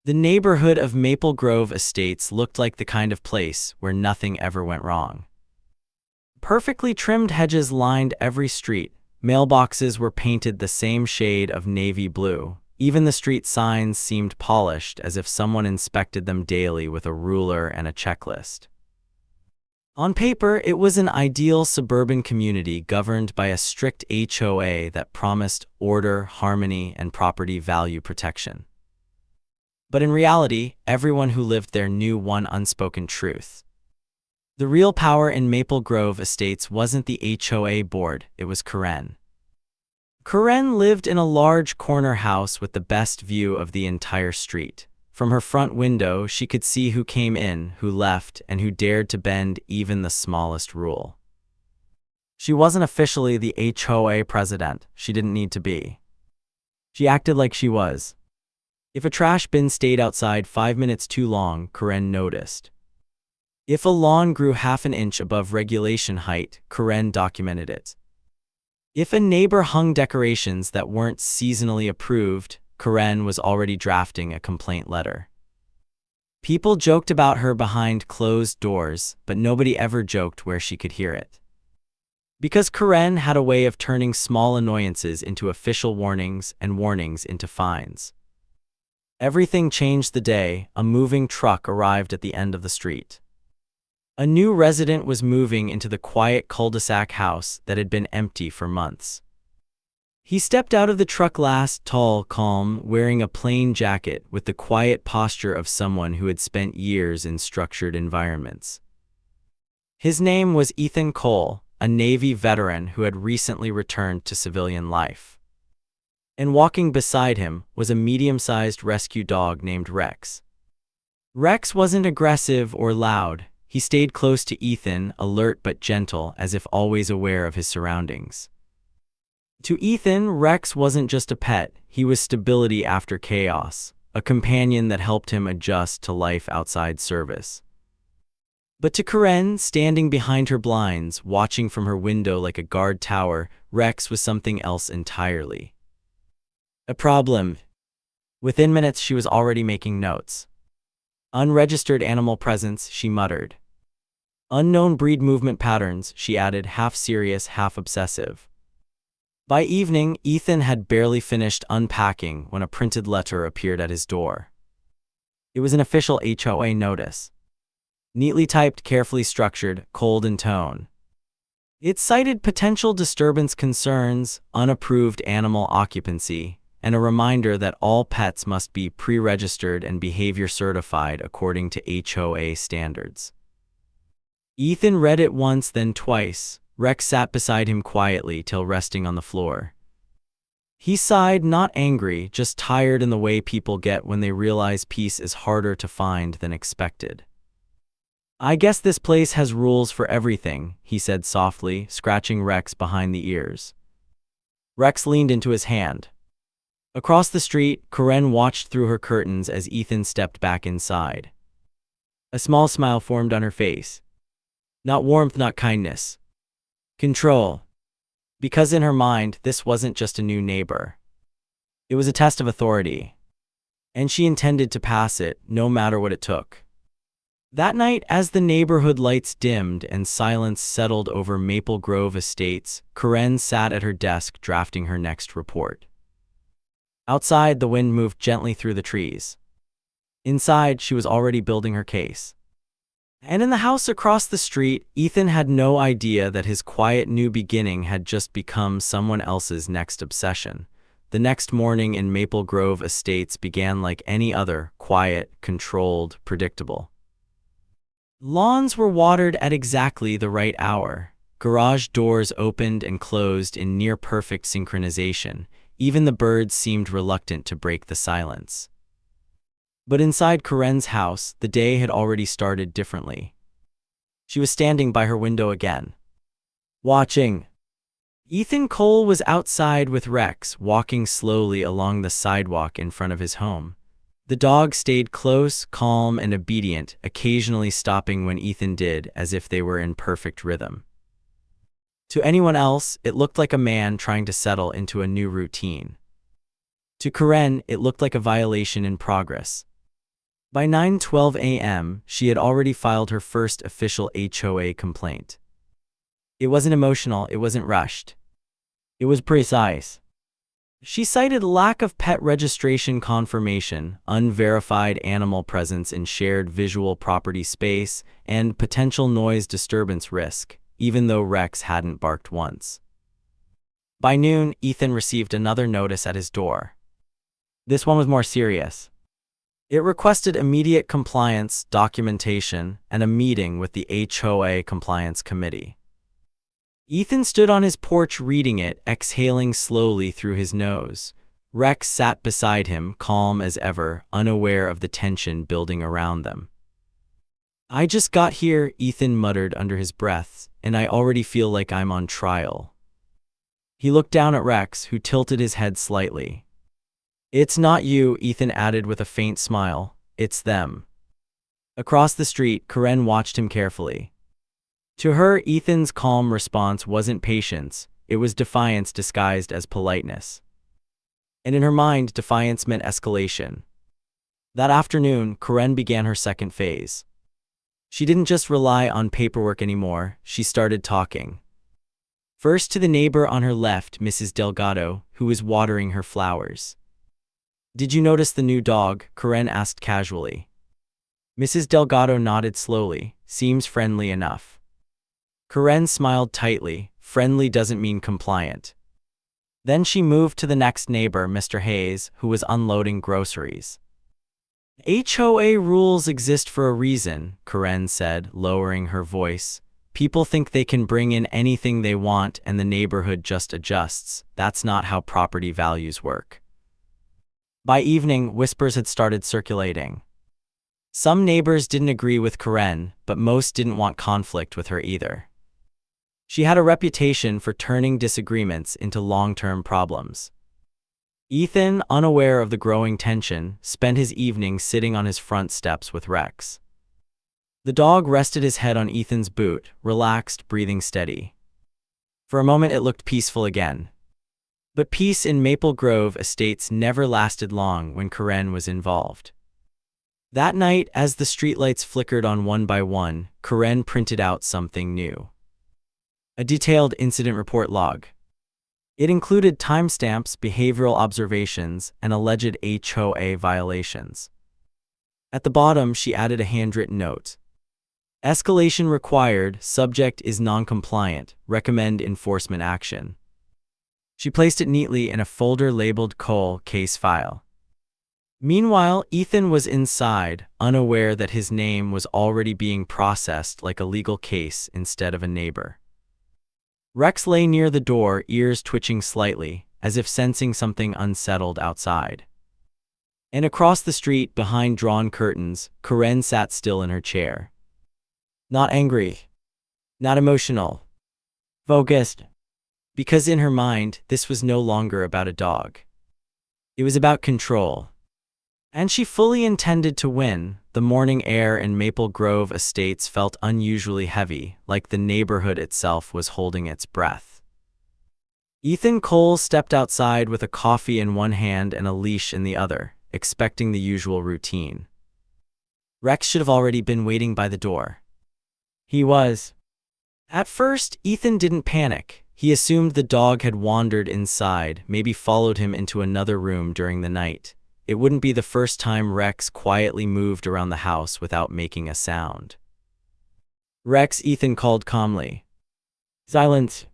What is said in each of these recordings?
The neighborhood of Maple Grove Estates looked like the kind of place where nothing ever went wrong. Perfectly trimmed hedges lined every street. Mailboxes were painted the same shade of navy blue. Even the street signs seemed polished, as if someone inspected them daily with a ruler and a checklist. On paper, it was an ideal suburban community governed by a strict HOA that promised order, harmony, and property value protection. But in reality, everyone who lived there knew one unspoken truth. The real power in Maple Grove Estates wasn't the HOA board, it was Karen. Karen lived in a large corner house with the best view of the entire street. From her front window, she could see who came in, who left, and who dared to bend even the smallest rule. She wasn't officially the HOA president. She didn't need to be. She acted like she was. If a trash bin stayed outside 5 minutes too long, Karen noticed. If a lawn grew half an inch above regulation height, Karen documented it. If a neighbor hung decorations that weren't seasonally approved, Karen was already drafting a complaint letter. People joked about her behind closed doors, but nobody ever joked where she could hear it. Because Karen had a way of turning small annoyances into official warnings and warnings into fines. Everything changed the day a moving truck arrived at the end of the street. A new resident was moving into the quiet cul-de-sac house that had been empty for months. He stepped out of the truck last, tall, calm, wearing a plain jacket with the quiet posture of someone who had spent years in structured environments. His name was Ethan Cole, a Navy veteran who had recently returned to civilian life. And walking beside him was a medium-sized rescue dog named Rex. Rex wasn't aggressive or loud. He stayed close to Ethan, alert but gentle, as if always aware of his surroundings. To Ethan, Rex wasn't just a pet, he was stability after chaos, a companion that helped him adjust to life outside service. But to Karen, standing behind her blinds, watching from her window like a guard tower, Rex was something else entirely. A problem. Within minutes, she was already making notes. Unregistered animal presence, she muttered. Unknown breed movement patterns, she added, half serious, half obsessive. By evening, Ethan had barely finished unpacking when a printed letter appeared at his door. It was an official HOA notice. Neatly typed, carefully structured, cold in tone. It cited potential disturbance concerns, unapproved animal occupancy, and a reminder that all pets must be pre-registered and behavior certified according to HOA standards. Ethan read it once, then twice. Rex sat beside him quietly till resting on the floor. He sighed, not angry, just tired in the way people get when they realize peace is harder to find than expected. I guess this place has rules for everything, he said softly, scratching Rex behind the ears. Rex leaned into his hand. Across the street, Karen watched through her curtains as Ethan stepped back inside. A small smile formed on her face. Not warmth, not kindness. Control. Because in her mind, this wasn't just a new neighbor. It was a test of authority. And she intended to pass it, no matter what it took. That night, as the neighborhood lights dimmed and silence settled over Maple Grove Estates, Karen sat at her desk drafting her next report. Outside, the wind moved gently through the trees. Inside, she was already building her case. And in the house across the street, Ethan had no idea that his quiet new beginning had just become someone else's next obsession. The next morning in Maple Grove Estates began like any other, quiet, controlled, predictable. Lawns were watered at exactly the right hour. Garage doors opened and closed in near-perfect synchronization. Even the birds seemed reluctant to break the silence. But inside Karen's house, the day had already started differently. She was standing by her window again, watching. Ethan Cole was outside with Rex, walking slowly along the sidewalk in front of his home. The dog stayed close, calm, and obedient, occasionally stopping when Ethan did, as if they were in perfect rhythm. To anyone else, it looked like a man trying to settle into a new routine. To Karen, it looked like a violation in progress. By 9:12 a.m., she had already filed her first official HOA complaint. It wasn't emotional, it wasn't rushed. It was precise. She cited lack of pet registration confirmation, unverified animal presence in shared visual property space, and potential noise disturbance risk, even though Rex hadn't barked once. By noon, Ethan received another notice at his door. This one was more serious. It requested immediate compliance, documentation, and a meeting with the HOA Compliance Committee. Ethan stood on his porch reading it, exhaling slowly through his nose. Rex sat beside him, calm as ever, unaware of the tension building around them. "I just got here," Ethan muttered under his breath, "and I already feel like I'm on trial." He looked down at Rex, who tilted his head slightly. "It's not you," Ethan added with a faint smile. "It's them." Across the street, Karen watched him carefully. To her, Ethan's calm response wasn't patience, it was defiance disguised as politeness. And in her mind, defiance meant escalation. That afternoon, Karen began her second phase. She didn't just rely on paperwork anymore, she started talking. First to the neighbor on her left, Mrs. Delgado, who was watering her flowers. "Did you notice the new dog?" Karen asked casually. Mrs. Delgado nodded slowly. "Seems friendly enough." Karen smiled tightly. Friendly doesn't mean compliant. Then she moved to the next neighbor, Mr. Hayes, who was unloading groceries. "HOA rules exist for a reason," Karen said, lowering her voice. "People think they can bring in anything they want and the neighborhood just adjusts. That's not how property values work." By evening, whispers had started circulating. Some neighbors didn't agree with Karen, but most didn't want conflict with her either. She had a reputation for turning disagreements into long-term problems. Ethan, unaware of the growing tension, spent his evening sitting on his front steps with Rex. The dog rested his head on Ethan's boot, relaxed, breathing steady. For a moment it looked peaceful again. But peace in Maple Grove Estates never lasted long when Karen was involved. That night, as the streetlights flickered on one by one, Karen printed out something new. A detailed incident report log. It included timestamps, behavioral observations, and alleged HOA violations. At the bottom, she added a handwritten note. "Escalation required, subject is non-compliant, recommend enforcement action." She placed it neatly in a folder labeled Cole Case File. Meanwhile, Ethan was inside, unaware that his name was already being processed like a legal case instead of a neighbor. Rex lay near the door, ears twitching slightly, as if sensing something unsettled outside. And across the street, behind drawn curtains, Karen sat still in her chair. Not angry. Not emotional. Focused. Because in her mind, this was no longer about a dog. It was about control. And she fully intended to win. The morning air in Maple Grove Estates felt unusually heavy, like the neighborhood itself was holding its breath. Ethan Cole stepped outside with a coffee in one hand and a leash in the other, expecting the usual routine. Rex should have already been waiting by the door. He was. At first, Ethan didn't panic. He assumed the dog had wandered inside, maybe followed him into another room during the night. It wouldn't be the first time Rex quietly moved around the house without making a sound. "Rex," Ethan called calmly. "Silence."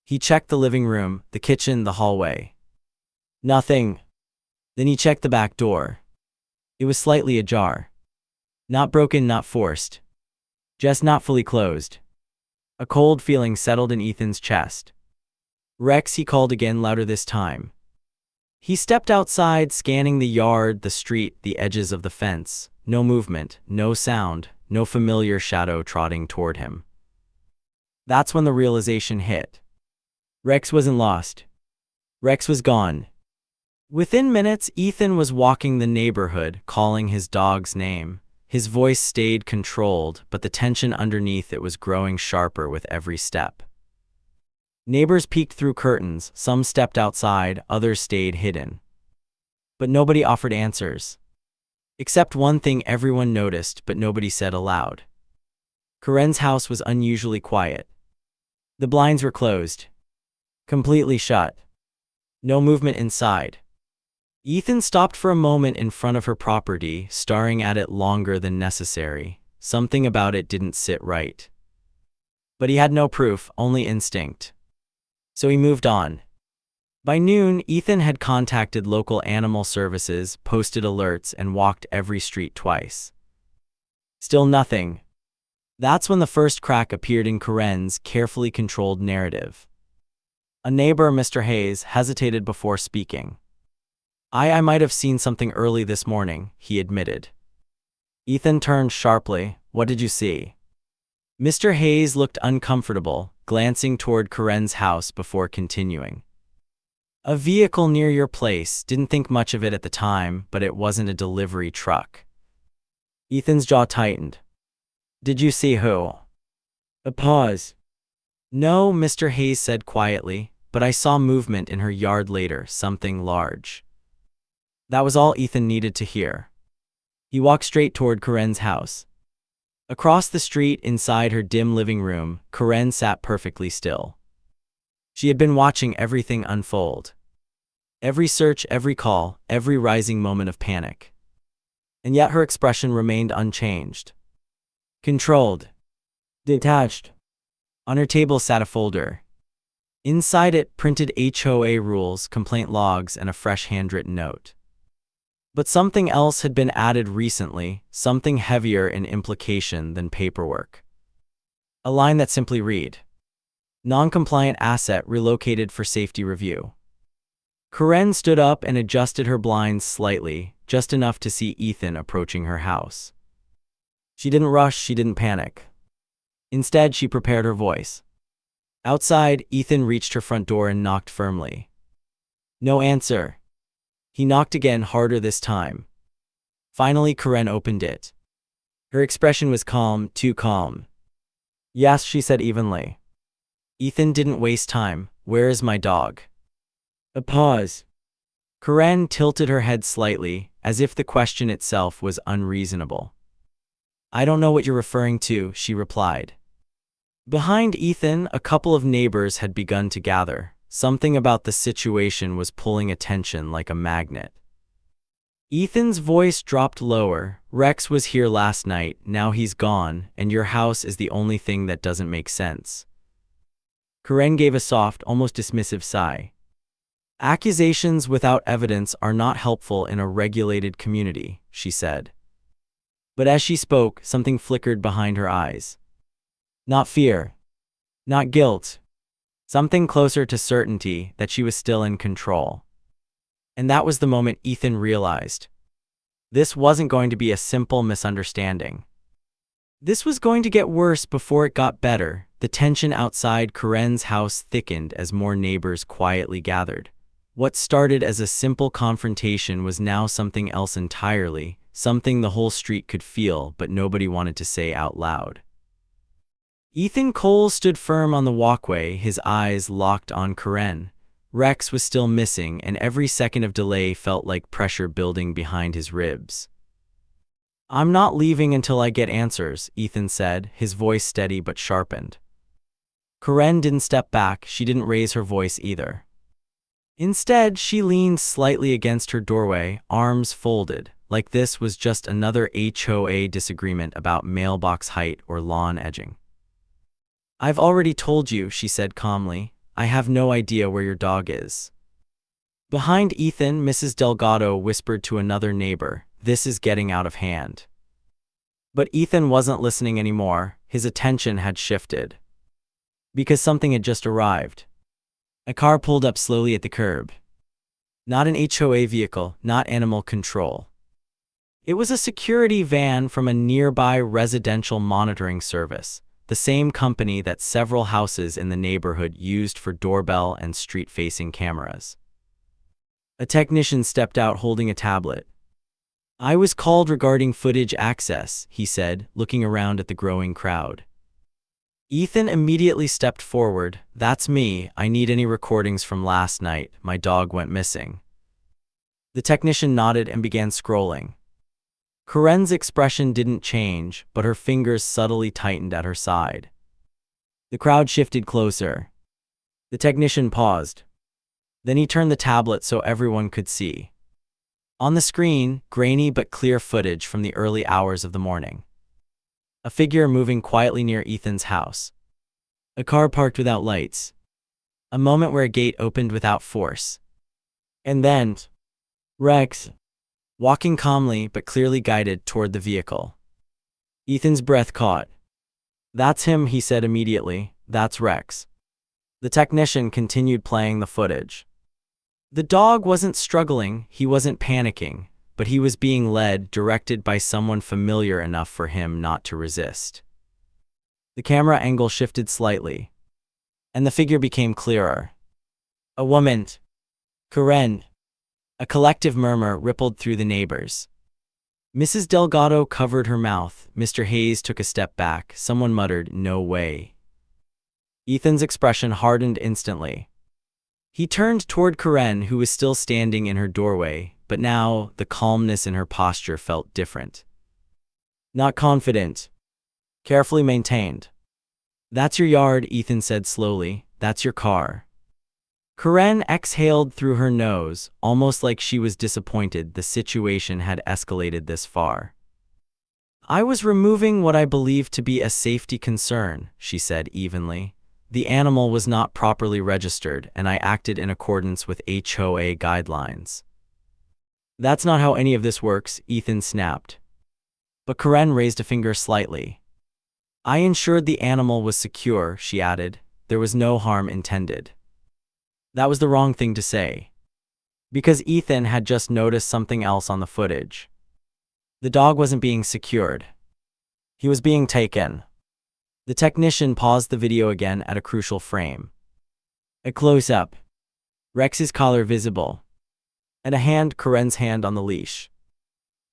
He checked the living room, the kitchen, the hallway. Nothing. Then he checked the back door. It was slightly ajar. Not broken, not forced. Just not fully closed. A cold feeling settled in Ethan's chest. "Rex," he called again, louder this time. He stepped outside, scanning the yard, the street, the edges of the fence. No movement, no sound, no familiar shadow trotting toward him. That's when the realization hit. Rex wasn't lost. Rex was gone. Within minutes, Ethan was walking the neighborhood, calling his dog's name. His voice stayed controlled, but the tension underneath it was growing sharper with every step. Neighbors peeked through curtains, some stepped outside, others stayed hidden. But nobody offered answers. Except one thing everyone noticed but nobody said aloud. Karen's house was unusually quiet. The blinds were closed. Completely shut. No movement inside. Ethan stopped for a moment in front of her property, staring at it longer than necessary. Something about it didn't sit right. But he had no proof, only instinct. So he moved on. By noon, Ethan had contacted local animal services, posted alerts, and walked every street twice. Still nothing. That's when the first crack appeared in Karen's carefully controlled narrative. A neighbor, Mr. Hayes, hesitated before speaking. I might have seen something early this morning, he admitted. Ethan turned sharply. What did you see? Mr. Hayes looked uncomfortable, glancing toward Karen's house before continuing. A vehicle near your place. Didn't think much of it at the time, but it wasn't a delivery truck. Ethan's jaw tightened. Did you see who? A pause. No, Mr. Hayes said quietly, but I saw movement in her yard later, something large. That was all Ethan needed to hear. He walked straight toward Karen's house. Across the street, inside her dim living room, Karen sat perfectly still. She had been watching everything unfold. Every search, every call, every rising moment of panic. And yet her expression remained unchanged. Controlled. Detached. On her table sat a folder. Inside it, printed HOA rules, complaint logs, and a fresh handwritten note. But something else had been added recently, something heavier in implication than paperwork. A line that simply read, "Non-compliant asset relocated for safety review." Karen stood up and adjusted her blinds slightly, just enough to see Ethan approaching her house. She didn't rush, she didn't panic. Instead, she prepared her voice. Outside, Ethan reached her front door and knocked firmly. No answer. He knocked again, harder this time. Finally, Karen opened it. Her expression was calm, too calm. Yes, she said evenly. Ethan didn't waste time. Where is my dog? A pause. Karen tilted her head slightly, as if the question itself was unreasonable. I don't know what you're referring to, she replied. Behind Ethan, a couple of neighbors had begun to gather. Something about the situation was pulling attention like a magnet. Ethan's voice dropped lower. Rex was here last night, now he's gone, and your house is the only thing that doesn't make sense. Karen gave a soft, almost dismissive sigh. Accusations without evidence are not helpful in a regulated community, she said. But as she spoke, something flickered behind her eyes. Not fear. Not guilt. Something closer to certainty that she was still in control. And that was the moment Ethan realized. This wasn't going to be a simple misunderstanding. This was going to get worse before it got better. The tension outside Karen's house thickened as more neighbors quietly gathered. What started as a simple confrontation was now something else entirely, something the whole street could feel but nobody wanted to say out loud. Ethan Cole stood firm on the walkway, his eyes locked on Karen. Rex was still missing, and every second of delay felt like pressure building behind his ribs. I'm not leaving until I get answers, Ethan said, his voice steady but sharpened. Karen didn't step back, she didn't raise her voice either. Instead, she leaned slightly against her doorway, arms folded, like this was just another HOA disagreement about mailbox height or lawn edging. I've already told you, she said calmly. I have no idea where your dog is. Behind Ethan, Mrs. Delgado whispered to another neighbor, this is getting out of hand. But Ethan wasn't listening anymore, his attention had shifted. Because something had just arrived. A car pulled up slowly at the curb. Not an HOA vehicle, not animal control. It was a security van from a nearby residential monitoring service. The same company that several houses in the neighborhood used for doorbell and street-facing cameras. A technician stepped out holding a tablet. I was called regarding footage access, he said, looking around at the growing crowd. Ethan immediately stepped forward. That's me, I need any recordings from last night, my dog went missing. The technician nodded and began scrolling. Corinne's expression didn't change, but her fingers subtly tightened at her side. The crowd shifted closer. The technician paused. Then he turned the tablet so everyone could see. On the screen, grainy but clear footage from the early hours of the morning. A figure moving quietly near Ethan's house. A car parked without lights. A moment where a gate opened without force. And then, Rex, walking calmly but clearly guided toward the vehicle. Ethan's breath caught. "That's him," he said immediately. "That's Rex." The technician continued playing the footage. The dog wasn't struggling, he wasn't panicking, but he was being led, directed by someone familiar enough for him not to resist. The camera angle shifted slightly, and the figure became clearer. A woman. Corinne. A collective murmur rippled through the neighbors. Mrs. Delgado covered her mouth. Mr. Hayes took a step back. Someone muttered, "No way." Ethan's expression hardened instantly. He turned toward Corinne, who was still standing in her doorway, but now the calmness in her posture felt different. Not confident. Carefully maintained. "That's your yard," Ethan said slowly. "That's your car." Corinne exhaled through her nose, almost like she was disappointed the situation had escalated this far. "I was removing what I believed to be a safety concern," she said evenly. "The animal was not properly registered, and I acted in accordance with HOA guidelines." "That's not how any of this works," Ethan snapped. But Corinne raised a finger slightly. "I ensured the animal was secure," she added. "There was no harm intended." That was the wrong thing to say. Because Ethan had just noticed something else on the footage. The dog wasn't being secured. He was being taken. The technician paused the video again at a crucial frame. A close-up. Rex's collar visible. And a hand, Corinne's hand on the leash.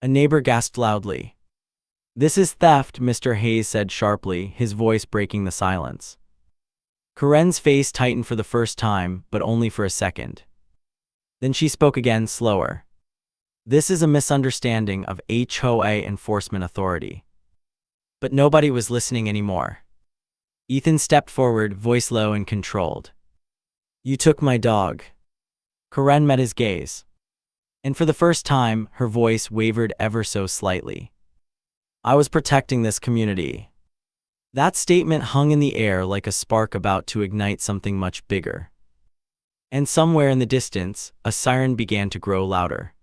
A neighbor gasped loudly. "This is theft," Mr. Hayes said sharply, his voice breaking the silence. Corinne's face tightened for the first time, but only for a second. Then she spoke again, slower. "This is a misunderstanding of HOA enforcement authority." But nobody was listening anymore. Ethan stepped forward, voice low and controlled. "You took my dog." Corinne met his gaze. And for the first time, her voice wavered ever so slightly. "I was protecting this community." That statement hung in the air like a spark about to ignite something much bigger. And somewhere in the distance, a siren began to grow louder.